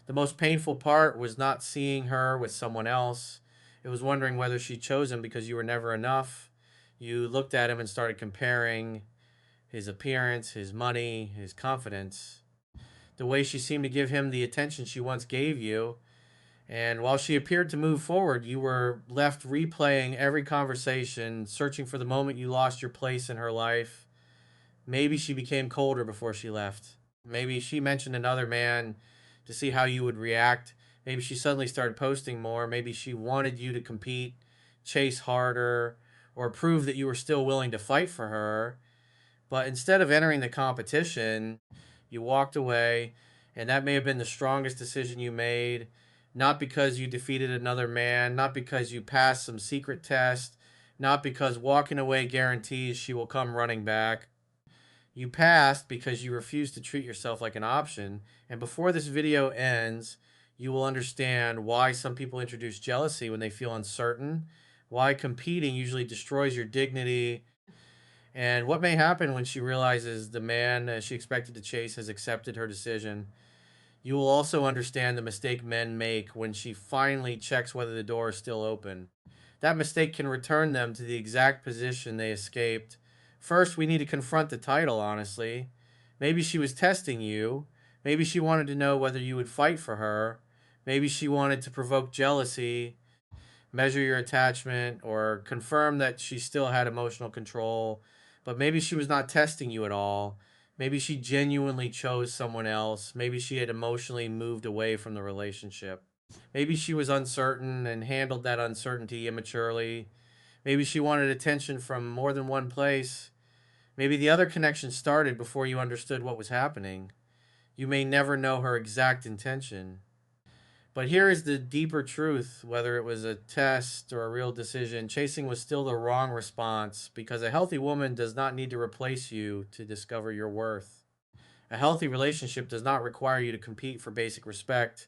The most painful part was not seeing her with someone else. It was wondering whether she chose him because you were never enough. You looked at him and started comparing his appearance, his money, his confidence, the way she seemed to give him the attention she once gave you. And while she appeared to move forward, you were left replaying every conversation, searching for the moment you lost your place in her life. Maybe she became colder before she left. Maybe she mentioned another man to see how you would react. Maybe she suddenly started posting more. Maybe she wanted you to compete, chase harder, or prove that you were still willing to fight for her. But instead of entering the competition, you walked away, and that may have been the strongest decision you made. Not because you defeated another man, not because you passed some secret test, not because walking away guarantees she will come running back. You passed because you refused to treat yourself like an option. And before this video ends, you will understand why some people introduce jealousy when they feel uncertain, why competing usually destroys your dignity, and what may happen when she realizes the man she expected to chase has accepted her decision. You will also understand the mistake men make when she finally checks whether the door is still open. That mistake can return them to the exact position they escaped. First, we need to confront the title, honestly. Maybe she was testing you. Maybe she wanted to know whether you would fight for her. Maybe she wanted to provoke jealousy, measure your attachment, or confirm that she still had emotional control. But maybe she was not testing you at all. Maybe she genuinely chose someone else. Maybe she had emotionally moved away from the relationship. Maybe she was uncertain and handled that uncertainty immaturely. Maybe she wanted attention from more than one place. Maybe the other connection started before you understood what was happening. You may never know her exact intention. But here is the deeper truth: whether it was a test or a real decision, chasing was still the wrong response, because a healthy woman does not need to replace you to discover your worth. A healthy relationship does not require you to compete for basic respect,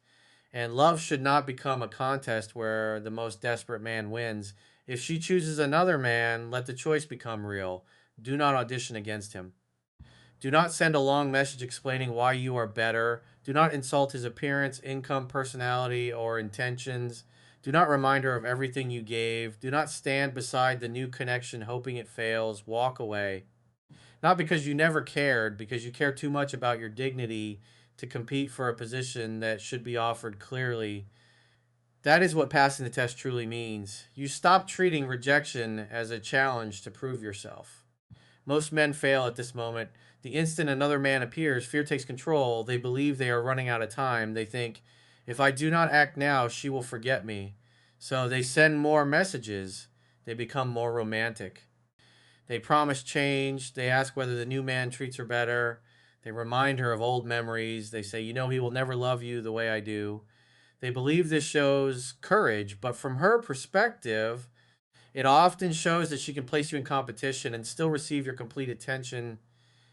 and love should not become a contest where the most desperate man wins. If she chooses another man, let the choice become real. Do not audition against him. Do not send a long message explaining why you are better. Do not insult his appearance, income, personality, or intentions. Do not remind her of everything you gave. Do not stand beside the new connection hoping it fails. Walk away. Not because you never cared, because you care too much about your dignity to compete for a position that should be offered clearly. That is what passing the test truly means. You stop treating rejection as a challenge to prove yourself. Most men fail at this moment. The instant another man appears, fear takes control. They believe they are running out of time. They think, if I do not act now, she will forget me. So they send more messages. They become more romantic. They promise change. They ask whether the new man treats her better. They remind her of old memories. They say, he will never love you the way I do. They believe this shows courage, but from her perspective, it often shows that she can place you in competition and still receive your complete attention.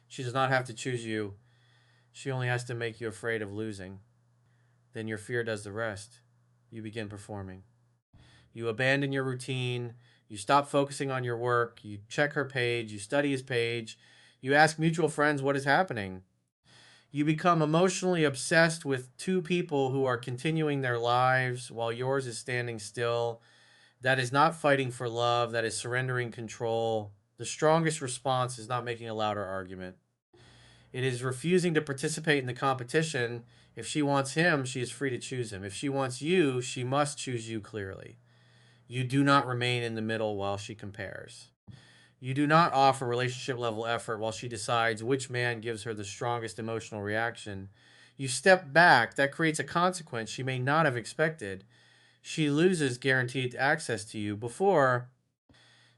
She does not have to choose you. She only has to make you afraid of losing. Then your fear does the rest. You begin performing. You abandon your routine. You stop focusing on your work. You check her page. You study his page. You ask mutual friends what is happening. You become emotionally obsessed with two people who are continuing their lives while yours is standing still. That is not fighting for love. That is surrendering control. The strongest response is not making a louder argument. It is refusing to participate in the competition. If she wants him, she is free to choose him. If she wants you, she must choose you clearly. You do not remain in the middle while she compares. You do not offer relationship level effort while she decides which man gives her the strongest emotional reaction. You step back. That creates a consequence she may not have expected. She loses guaranteed access to you. Before,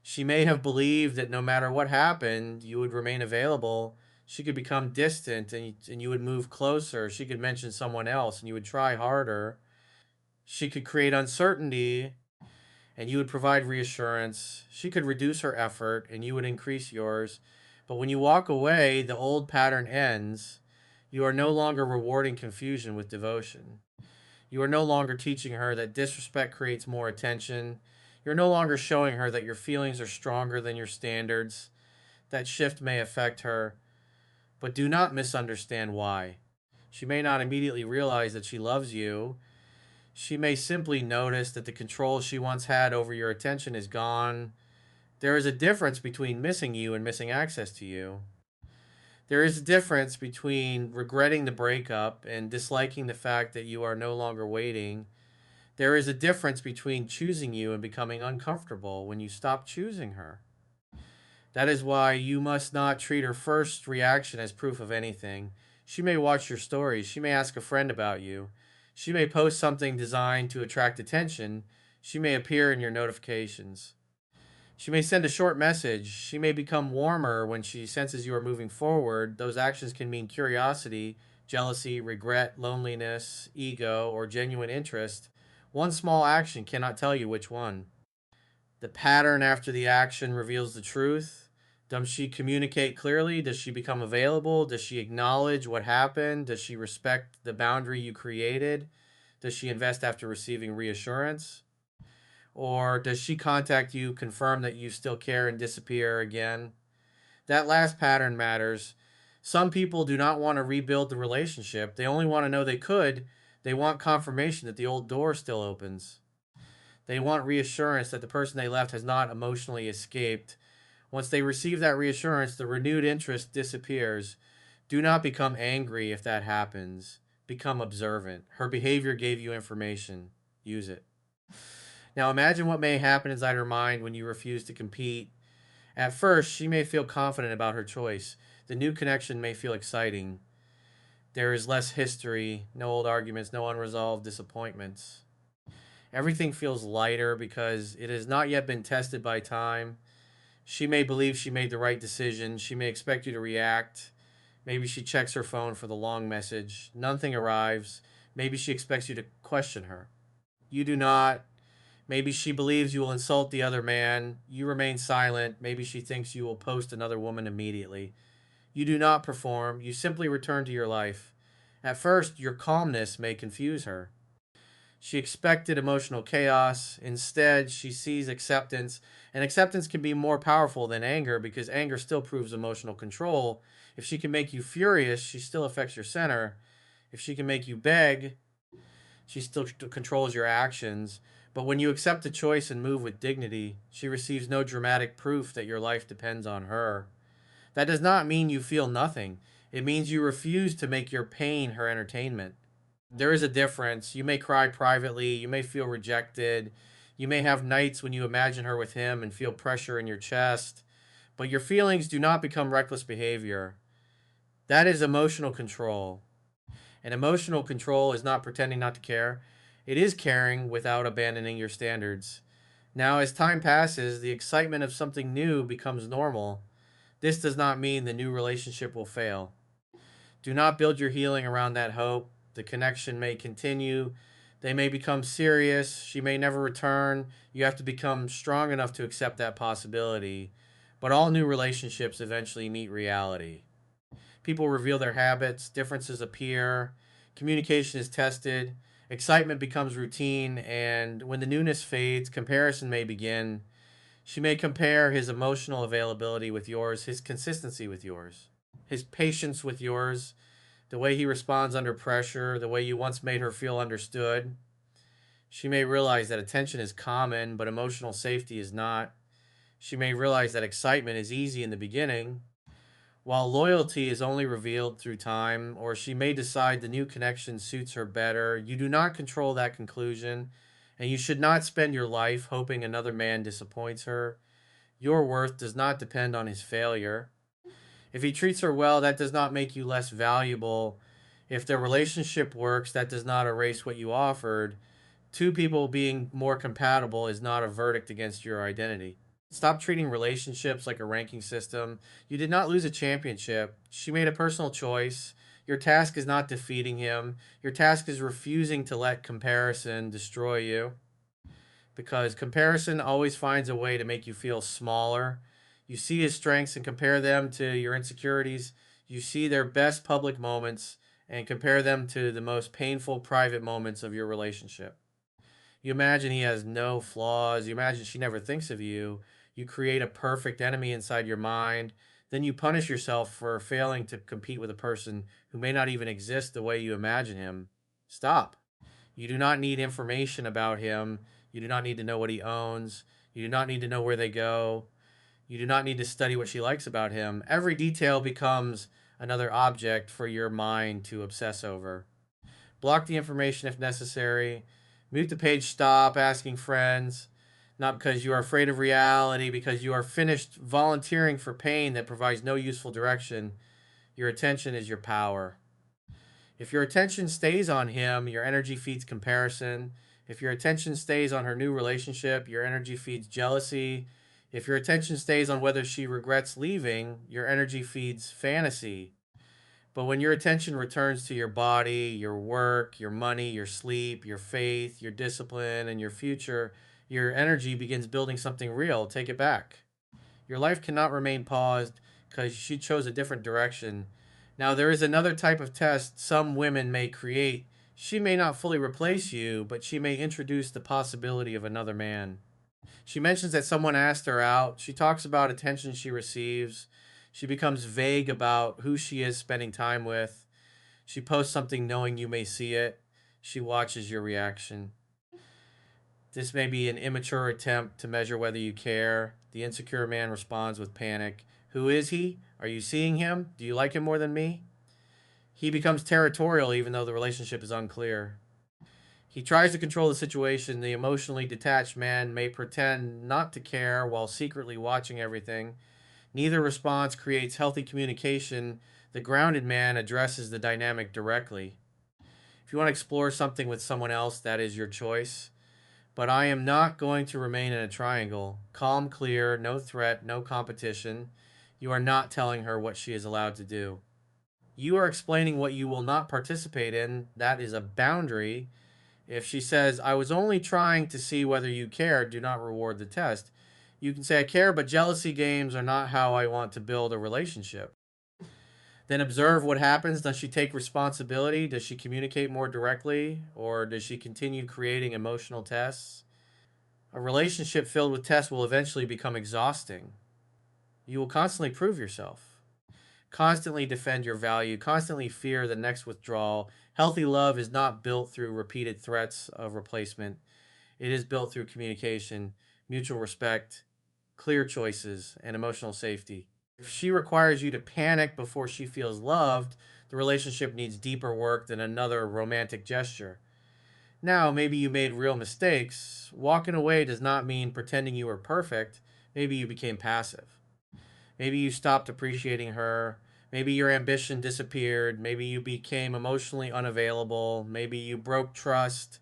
she may have believed that no matter what happened, you would remain available. She could become distant, and you would move closer. She could mention someone else and you would try harder. She could create uncertainty and you would provide reassurance. She could reduce her effort and you would increase yours. But when you walk away, the old pattern ends. You are no longer rewarding confusion with devotion. You are no longer teaching her that disrespect creates more attention. You're no longer showing her that your feelings are stronger than your standards. That shift may affect her, but do not misunderstand why. She may not immediately realize that she loves you. She may simply notice that the control she once had over your attention is gone. There is a difference between missing you and missing access to you. There is a difference between regretting the breakup and disliking the fact that you are no longer waiting. There is a difference between choosing you and becoming uncomfortable when you stop choosing her. That is why you must not treat her first reaction as proof of anything. She may watch your stories. She may ask a friend about you. She may post something designed to attract attention. She may appear in your notifications. She may send a short message. She may become warmer when she senses you are moving forward. Those actions can mean curiosity, jealousy, regret, loneliness, ego, or genuine interest. One small action cannot tell you which one. The pattern after the action reveals the truth. Does she communicate clearly? Does she become available? Does she acknowledge what happened? Does she respect the boundary you created? Does she invest after receiving reassurance? Or does she contact you, confirm that you still care, and disappear again? That last pattern matters. Some people do not want to rebuild the relationship. They only want to know they could. They want confirmation that the old door still opens. They want reassurance that the person they left has not emotionally escaped. Once they receive that reassurance, the renewed interest disappears. Do not become angry if that happens. Become observant. Her behavior gave you information. Use it. Now imagine what may happen inside her mind when you refuse to compete. At first, she may feel confident about her choice. The new connection may feel exciting. There is less history, no old arguments, no unresolved disappointments. Everything feels lighter because it has not yet been tested by time. She may believe she made the right decision. She may expect you to react. Maybe she checks her phone for the long message. Nothing arrives. Maybe she expects you to question her. You do not. Maybe she believes you will insult the other man. You remain silent. Maybe she thinks you will post another woman immediately. You do not perform. You simply return to your life. At first, your calmness may confuse her. She expected emotional chaos. Instead, she sees acceptance. And acceptance can be more powerful than anger because anger still proves emotional control. If she can make you furious, she still affects your center. If she can make you beg, she still controls your actions. But when you accept the choice and move with dignity, she receives no dramatic proof that your life depends on her. That does not mean you feel nothing. It means you refuse to make your pain her entertainment. There is a difference. You may cry privately. You may feel rejected. You may have nights when you imagine her with him and feel pressure in your chest. But your feelings do not become reckless behavior. That is emotional control. And emotional control is not pretending not to care, it is caring without abandoning your standards. Now, as time passes, the excitement of something new becomes normal. This does not mean the new relationship will fail. Do not build your healing around that hope. The connection may continue. They may become serious. She may never return. You have to become strong enough to accept that possibility. But all new relationships eventually meet reality. People reveal their habits, differences appear, communication is tested, excitement becomes routine, and when the newness fades, comparison may begin. She may compare his emotional availability with yours, his consistency with yours, his patience with yours, the way he responds under pressure, the way you once made her feel understood. She may realize that attention is common, but emotional safety is not. She may realize that excitement is easy in the beginning, while loyalty is only revealed through time, or she may decide the new connection suits her better. You do not control that conclusion, and you should not spend your life hoping another man disappoints her. Your worth does not depend on his failure. If he treats her well, that does not make you less valuable. If the relationship works, that does not erase what you offered. Two people being more compatible is not a verdict against your identity. Stop treating relationships like a ranking system. You did not lose a championship. She made a personal choice. Your task is not defeating him. Your task is refusing to let comparison destroy you, because comparison always finds a way to make you feel smaller. You see his strengths and compare them to your insecurities. You see their best public moments and compare them to the most painful private moments of your relationship. You imagine he has no flaws. You imagine she never thinks of you. You create a perfect enemy inside your mind. Then you punish yourself for failing to compete with a person who may not even exist the way you imagine him. Stop. You do not need information about him. You do not need to know what he owns. You do not need to know where they go. You do not need to study what she likes about him. Every detail becomes another object for your mind to obsess over. Block the information if necessary. Mute the page, stop asking friends. Not because you are afraid of reality, because you are finished volunteering for pain that provides no useful direction. Your attention is your power. If your attention stays on him, your energy feeds comparison. If your attention stays on her new relationship, your energy feeds jealousy. If your attention stays on whether she regrets leaving, your energy feeds fantasy. But when your attention returns to your body, your work, your money, your sleep, your faith, your discipline, and your future, your energy begins building something real. Take it back. Your life cannot remain paused because she chose a different direction. Now, there is another type of test some women may create. She may not fully replace you, but she may introduce the possibility of another man. She mentions that someone asked her out. She talks about attention she receives. She becomes vague about who she is spending time with. She posts something knowing you may see it. She watches your reaction. This may be an immature attempt to measure whether you care. The insecure man responds with panic. Who is he? Are you seeing him? Do you like him more than me? He becomes territorial even though the relationship is unclear. He tries to control the situation. The emotionally detached man may pretend not to care while secretly watching everything. Neither response creates healthy communication. The grounded man addresses the dynamic directly. If you want to explore something with someone else, that is your choice. But I am not going to remain in a triangle. Calm, clear, no threat, no competition. You are not telling her what she is allowed to do. You are explaining what you will not participate in. That is a boundary. If she says, I was only trying to see whether you care, do not reward the test. You can say, I care, but jealousy games are not how I want to build a relationship. Then observe what happens. Does she take responsibility? Does she communicate more directly? Or does she continue creating emotional tests? A relationship filled with tests will eventually become exhausting. You will constantly prove yourself, constantly defend your value, constantly fear the next withdrawal. Healthy love is not built through repeated threats of replacement, it is built through communication, mutual respect, clear choices, and emotional safety. If she requires you to panic before she feels loved, the relationship needs deeper work than another romantic gesture. Now, maybe you made real mistakes. Walking away does not mean pretending you were perfect. Maybe you became passive. Maybe you stopped appreciating her. Maybe your ambition disappeared. Maybe you became emotionally unavailable. Maybe you broke trust.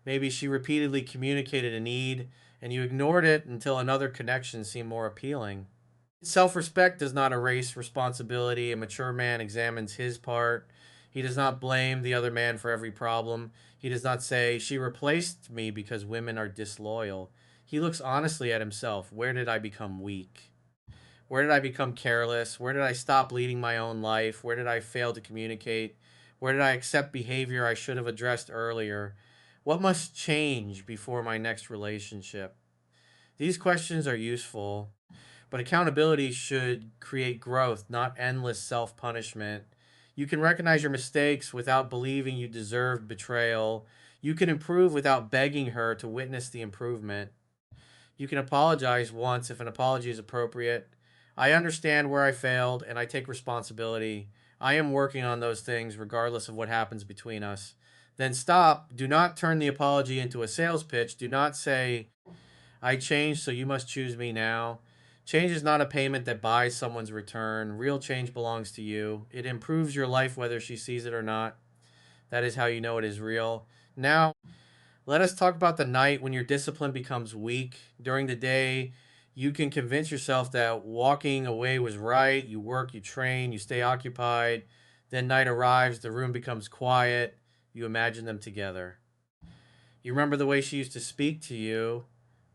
Maybe she repeatedly communicated a need and you ignored it until another connection seemed more appealing. Self respect does not erase responsibility. A mature man examines his part. He does not blame the other man for every problem. He does not say, she replaced me because women are disloyal. He looks honestly at himself. Where did I become weak? Where did I become careless? Where did I stop leading my own life? Where did I fail to communicate? Where did I accept behavior I should have addressed earlier? What must change before my next relationship? These questions are useful, but accountability should create growth, not endless self punishment. You can recognize your mistakes without believing you deserved betrayal. You can improve without begging her to witness the improvement. You can apologize once if an apology is appropriate. I understand where I failed and I take responsibility. I am working on those things regardless of what happens between us. Then stop. Do not turn the apology into a sales pitch. Do not say, I changed, so you must choose me now. Change is not a payment that buys someone's return. Real change belongs to you. It improves your life whether she sees it or not. That is how you know it is real. Now, let us talk about the night when your discipline becomes weak. During the day, you can convince yourself that walking away was right. You work, you train, you stay occupied. Then night arrives, the room becomes quiet. You imagine them together. You remember the way she used to speak to you.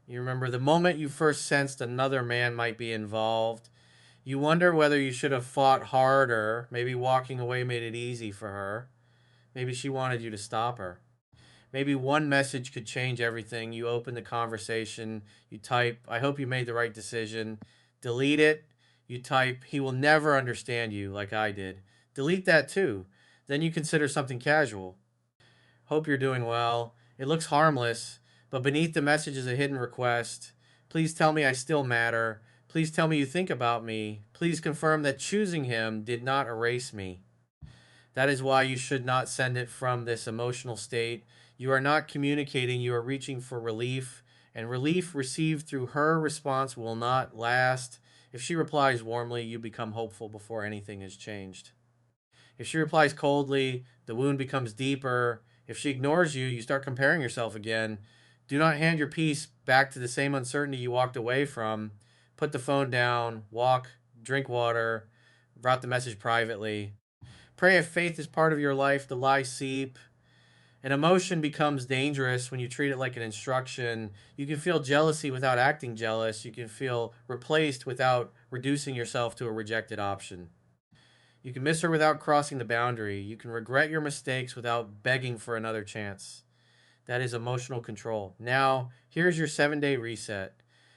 You remember the moment you first sensed another man might be involved. You wonder whether you should have fought harder. Maybe walking away made it easy for her. Maybe she wanted you to stop her. Maybe one message could change everything. You open the conversation, you type, I hope you made the right decision. Delete it. You type, he will never understand you like I did. Delete that too. Then you consider something casual. Hope you're doing well. It looks harmless, but beneath the message is a hidden request. Please tell me I still matter. Please tell me you think about me. Please confirm that choosing him did not erase me. That is why you should not send it from this emotional state. You are not communicating, you are reaching for relief, and relief received through her response will not last. If she replies warmly, you become hopeful before anything has changed. If she replies coldly, the wound becomes deeper. If she ignores you, you start comparing yourself again. Do not hand your peace back to the same uncertainty you walked away from. Put the phone down, walk, drink water, route the message privately. Pray if faith is part of your life, the lies seep. An emotion becomes dangerous when you treat it like an instruction. You can feel jealousy without acting jealous. You can feel replaced without reducing yourself to a rejected option. You can miss her without crossing the boundary. You can regret your mistakes without begging for another chance. That is emotional control. Now, here's your 7-day reset.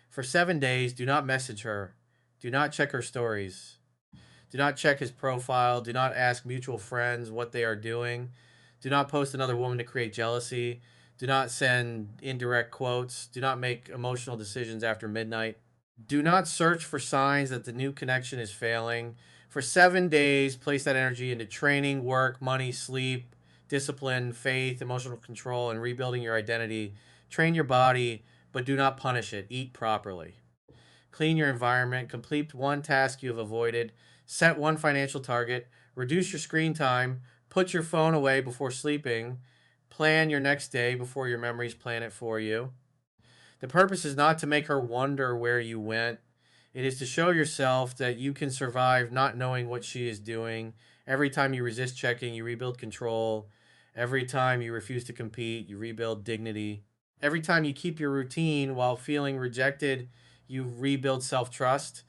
For 7 days, do not message her. Do not check her stories. Do not check his profile. Do not ask mutual friends what they are doing. Do not post another woman to create jealousy. Do not send indirect quotes. Do not make emotional decisions after midnight. Do not search for signs that the new connection is failing. For 7 days, place that energy into training, work, money, sleep, discipline, faith, emotional control, and rebuilding your identity. Train your body, but do not punish it. Eat properly. Clean your environment. Complete one task you have avoided. Set one financial target. Reduce your screen time. Put your phone away before sleeping. Plan your next day before your memories plan it for you. The purpose is not to make her wonder where you went. It is to show yourself that you can survive not knowing what she is doing. Every time you resist checking, you rebuild control. Every time you refuse to compete, you rebuild dignity. Every time you keep your routine while feeling rejected, you rebuild self trust.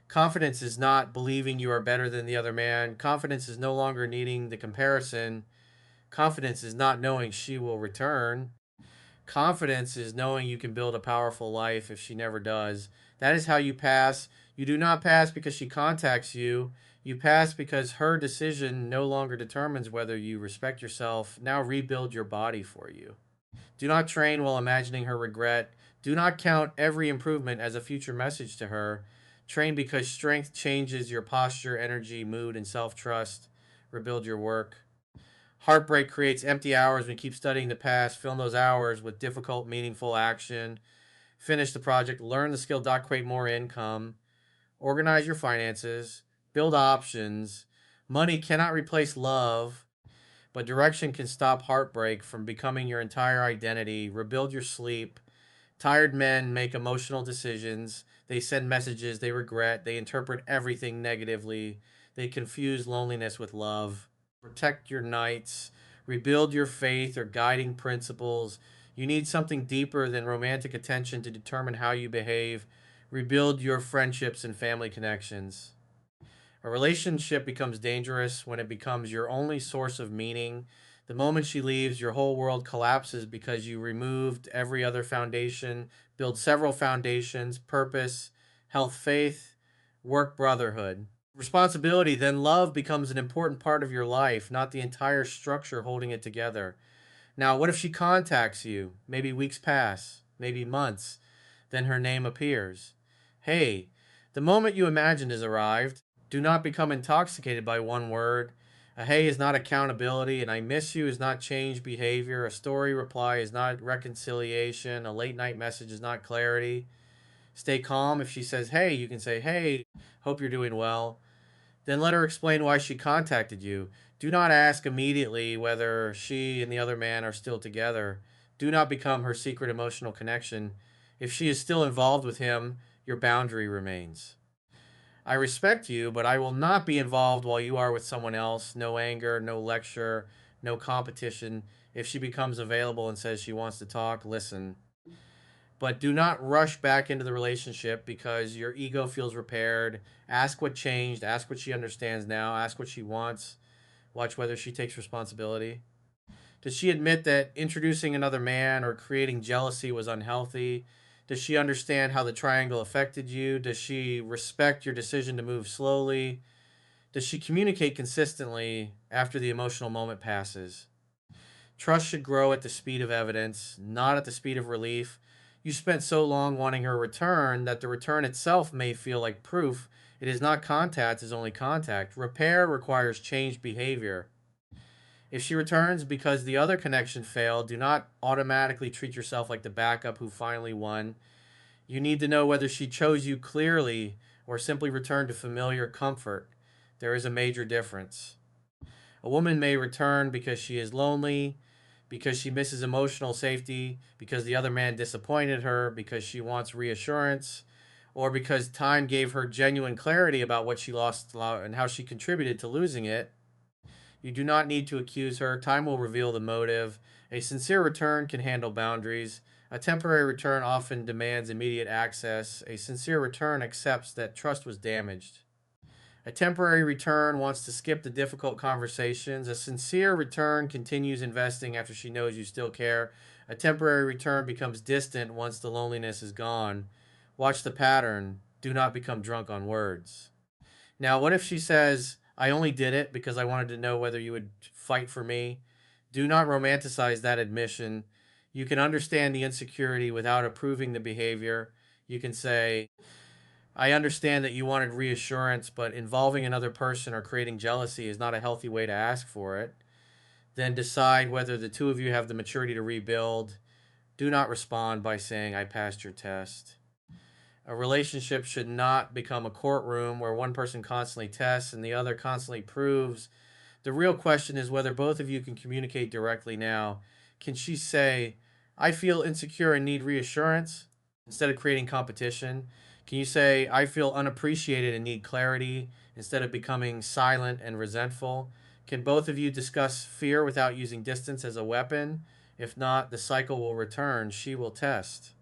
Confidence is not believing you are better than the other man. Confidence is no longer needing the comparison. Confidence is not knowing she will return. Confidence is knowing you can build a powerful life if she never does. That is how you pass. You do not pass because she contacts you. You pass because her decision no longer determines whether you respect yourself. Now rebuild your body for you. Do not train while imagining her regret. Do not count every improvement as a future message to her. Train because strength changes your posture, energy, mood, and self trust. Rebuild your work. Heartbreak creates empty hours when you keep studying the past. Fill those hours with difficult, meaningful action. Finish the project. Learn the skill to create more income. Organize your finances. Build options. Money cannot replace love, but direction can stop heartbreak from becoming your entire identity. Rebuild your sleep. Tired men make emotional decisions. They send messages they regret. They interpret everything negatively. They confuse loneliness with love. Protect your nights. Rebuild your faith or guiding principles. You need something deeper than romantic attention to determine how you behave. Rebuild your friendships and family connections. A relationship becomes dangerous when it becomes your only source of meaning. The moment she leaves, your whole world collapses because you removed every other foundation. Build several foundations: purpose, health, faith, work, brotherhood. Responsibility, then love becomes an important part of your life, not the entire structure holding it together. Now, what if she contacts you? Maybe weeks pass, maybe months. Then her name appears. Hey, the moment you imagined has arrived. Do not become intoxicated by one word. A hey is not accountability. An I miss you is not change behavior. A story reply is not reconciliation. A late night message is not clarity. Stay calm. If she says hey, you can say hey, hope you're doing well. Then let her explain why she contacted you. Do not ask immediately whether she and the other man are still together. Do not become her secret emotional connection. If she is still involved with him, your boundary remains. I respect you, but I will not be involved while you are with someone else. No anger, no lecture, no competition. If she becomes available and says she wants to talk, listen. But do not rush back into the relationship because your ego feels repaired. Ask what changed. Ask what she understands now. Ask what she wants. Watch whether she takes responsibility. Does she admit that introducing another man or creating jealousy was unhealthy? Does she understand how the triangle affected you? Does she respect your decision to move slowly? Does she communicate consistently after the emotional moment passes? Trust should grow at the speed of evidence, not at the speed of relief. You spent so long wanting her return that the return itself may feel like proof. It is not contact, it is only contact. Repair requires changed behavior. If she returns because the other connection failed, do not automatically treat yourself like the backup who finally won. You need to know whether she chose you clearly or simply returned to familiar comfort. There is a major difference. A woman may return because she is lonely, because she misses emotional safety, because the other man disappointed her, because she wants reassurance, or because time gave her genuine clarity about what she lost and how she contributed to losing it. You do not need to accuse her. Time will reveal the motive. A sincere return can handle boundaries. A temporary return often demands immediate access. A sincere return accepts that trust was damaged. A temporary return wants to skip the difficult conversations. A sincere return continues investing after she knows you still care. A temporary return becomes distant once the loneliness is gone. Watch the pattern. Do not become drunk on words. Now, what if she says, I only did it because I wanted to know whether you would fight for me? Do not romanticize that admission. You can understand the insecurity without approving the behavior. You can say, I understand that you wanted reassurance, but involving another person or creating jealousy is not a healthy way to ask for it. Then decide whether the two of you have the maturity to rebuild. Do not respond by saying, I passed your test. A relationship should not become a courtroom where one person constantly tests and the other constantly proves. The real question is whether both of you can communicate directly now. Can she say, I feel insecure and need reassurance, instead of creating competition? Can you say, I feel unappreciated and need clarity, instead of becoming silent and resentful? Can both of you discuss fear without using distance as a weapon? If not, the cycle will return. She will test.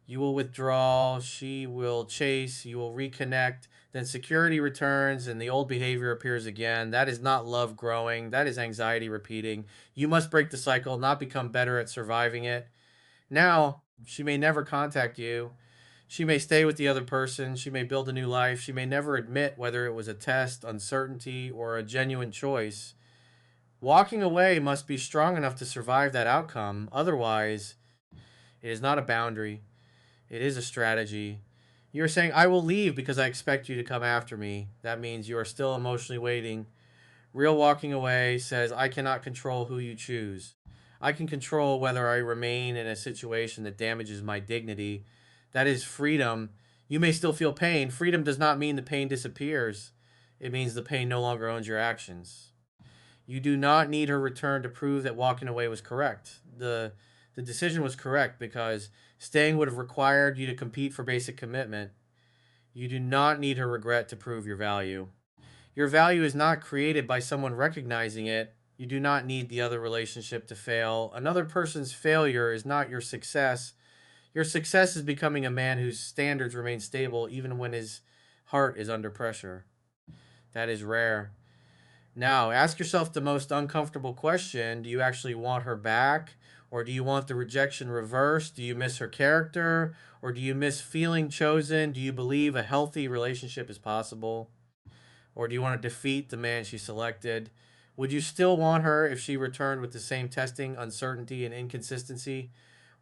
You will withdraw, she will chase, you will reconnect, then security returns and the old behavior appears again. That is not love growing, that is anxiety repeating. You must break the cycle, not become better at surviving it. Now, she may never contact you. She may stay with the other person. She may build a new life. She may never admit whether it was a test, uncertainty, or a genuine choice. Walking away must be strong enough to survive that outcome. Otherwise, it is not a boundary. It is a strategy. You're saying, I will leave because I expect you to come after me. That means you are still emotionally waiting. Real walking away says, I cannot control who you choose. I can control whether I remain in a situation that damages my dignity. That is freedom. You may still feel pain. Freedom does not mean the pain disappears, it means the pain no longer owns your actions. You do not need her return to prove that walking away was correct. The decision was correct because staying would have required you to compete for basic commitment. You do not need her regret to prove your value. Your value is not created by someone recognizing it. You do not need the other relationship to fail. Another person's failure is not your success. Your success is becoming a man whose standards remain stable even when his heart is under pressure. That is rare. Now, ask yourself the most uncomfortable question. Do you actually want her back? Or do you want the rejection reversed? Do you miss her character? Or do you miss feeling chosen? Do you believe a healthy relationship is possible? Or do you want to defeat the man she selected? Would you still want her if she returned with the same testing, uncertainty, and inconsistency?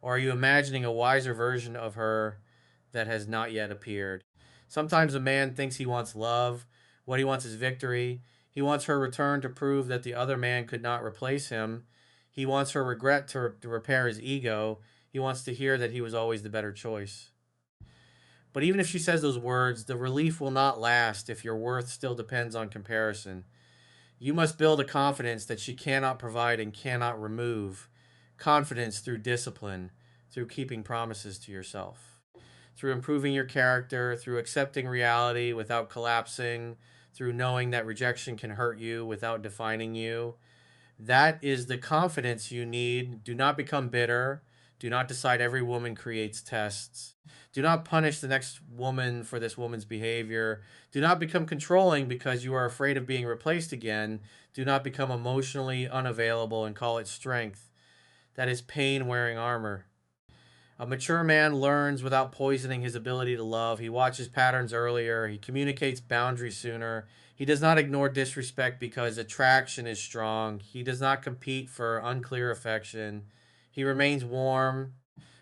Or are you imagining a wiser version of her that has not yet appeared? Sometimes a man thinks he wants love. What he wants is victory. He wants her return to prove that the other man could not replace him. He wants her regret to repair his ego. He wants to hear that he was always the better choice. But even if she says those words, the relief will not last if your worth still depends on comparison. You must build a confidence that she cannot provide and cannot remove. Confidence through discipline, through keeping promises to yourself, through improving your character, through accepting reality without collapsing, through knowing that rejection can hurt you without defining you. That is the confidence you need. Do not become bitter. Do not decide every woman creates tests. Do not punish the next woman for this woman's behavior. Do not become controlling because you are afraid of being replaced again. Do not become emotionally unavailable and call it strength. That is pain wearing armor. A mature man learns without poisoning his ability to love. He watches patterns earlier. He communicates boundaries sooner. He does not ignore disrespect because attraction is strong. He does not compete for unclear affection. He remains warm,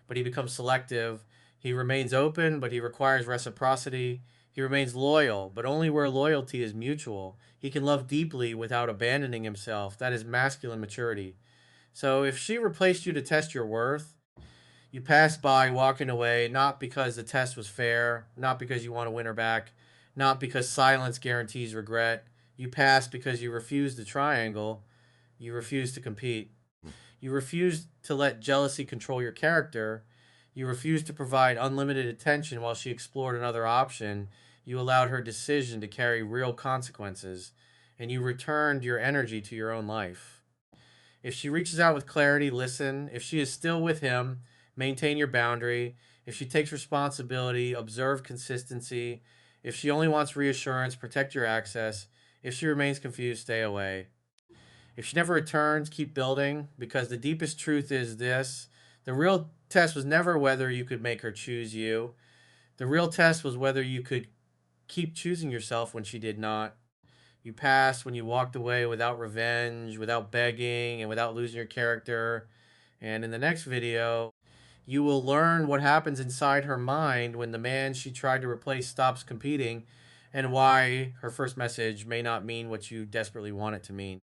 but he becomes selective. He remains open, but he requires reciprocity. He remains loyal, but only where loyalty is mutual. He can love deeply without abandoning himself. That is masculine maturity. So if she replaced you to test your worth, you pass by walking away, not because the test was fair, not because you want to win her back, not because silence guarantees regret. You pass because you refuse the triangle. You refuse to compete. You refuse to let jealousy control your character. You refuse to provide unlimited attention while she explored another option. You allowed her decision to carry real consequences. And you returned your energy to your own life. If she reaches out with clarity, listen. If she is still with him, maintain your boundary. If she takes responsibility, observe consistency. If she only wants reassurance, protect your access. If she remains confused, stay away. If she never returns, keep building, because the deepest truth is this: the real test was never whether you could make her choose you. The real test was whether you could keep choosing yourself when she did not. You passed when you walked away without revenge, without begging, and without losing your character. And in the next video, you will learn what happens inside her mind when the man she tried to replace stops competing, and why her first message may not mean what you desperately want it to mean.